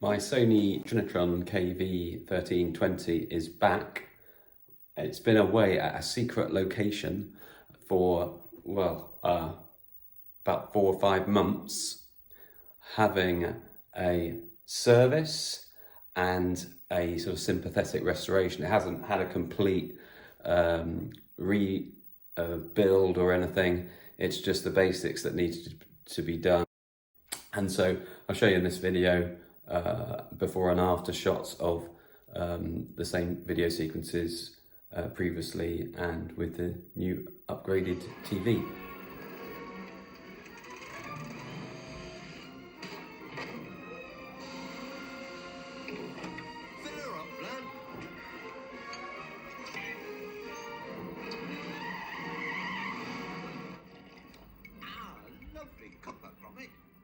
My Sony Trinitron KV1320 is back. It's been away at a secret location for, well, about 4 or 5 months, having a service and a sort of sympathetic restoration. It hasn't had a complete rebuild or anything. It's just the basics that need to be done. And so I'll show you in this video before and after shots of the same video sequences previously and with the new upgraded TV.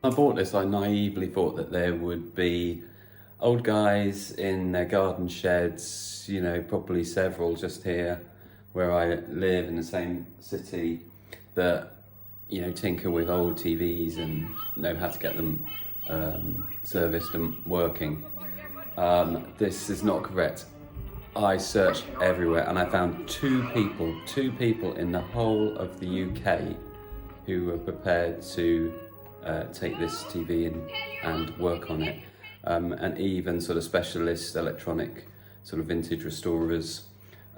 I bought this, I naively thought that there would be old guys in their garden sheds, you know, probably several just here where I live in the same city, that, you know, tinker with old TVs and know how to get them serviced and working. This is not correct. I searched everywhere and I found two people in the whole of the UK who were prepared to take this TV in and work on it, and even sort of specialist electronic sort of vintage restorers.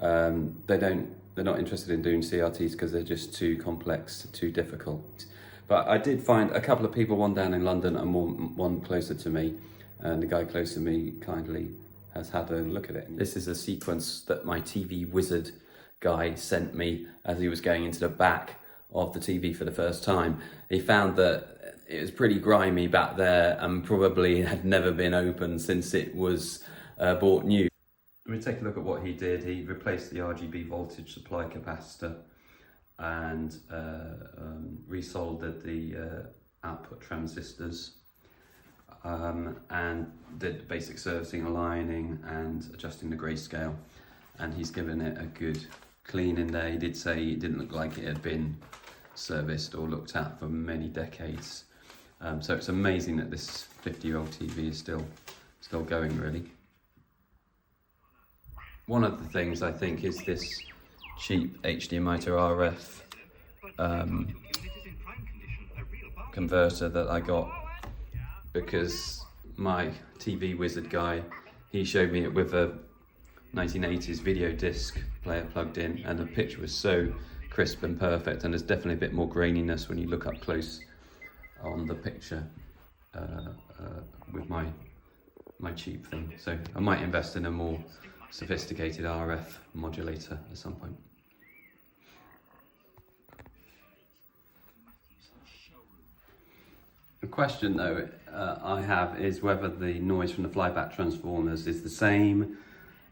They're not interested in doing CRTs because they're just too complex, too difficult. But I did find a couple of people, one down in London and one closer to me, and the guy close to me kindly has had a look at it. This is a sequence that my TV wizard guy sent me as he was going into the back of the TV for the first time. He found that it was pretty grimy back there and probably had never been opened since it was bought new. Let me take a look at what he did. He replaced the RGB voltage supply capacitor and resoldered the output transistors, and did basic servicing, aligning and adjusting the grayscale. And he's given it a good clean in there. He did say it didn't look like it had been serviced or looked at for many decades. So it's amazing that this 50-year-old TV is still going, really. One of the things I think is this cheap HDMI to RF converter that I got, because my TV wizard guy, he showed me it with a 1980s video disc player plugged in, and the picture was so crisp and perfect, and there's definitely a bit more graininess when you look up close on the picture with my cheap thing. So I might invest in a more sophisticated RF modulator at some point. The question though I have is whether the noise from the flyback transformers is the same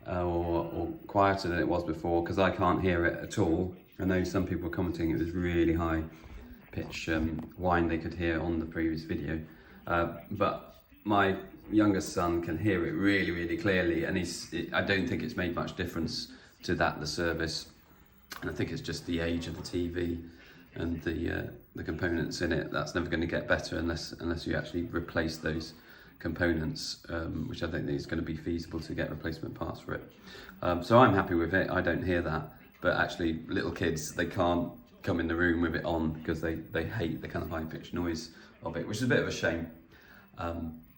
or quieter than it was before, because I can't hear it at all. I know some people were commenting it was really high pitch whine they could hear on the previous video, but my youngest son can hear it really, really clearly, and I don't think it's made much difference to that, the service. And I think it's just the age of the TV and the components in it. That's never going to get better unless you actually replace those components, which I don't think is going to be feasible to get replacement parts for it. So I'm happy with it. I don't hear that, but actually little kids, they can't come in the room with it on because they hate the kind of high-pitched noise of it, which is a bit of a shame.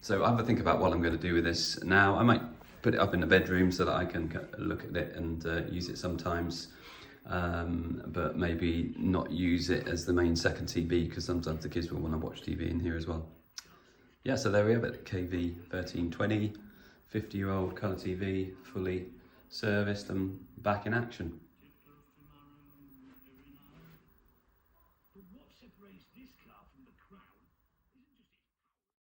So I have to think about what I'm going to do with this now. I might put it up in the bedroom so that I can look at it and use it sometimes, but maybe not use it as the main second TV, because sometimes the kids will want to watch TV in here as well. Yeah, so there we have it, KV1320, 50-year-old colour TV, fully serviced and back in action.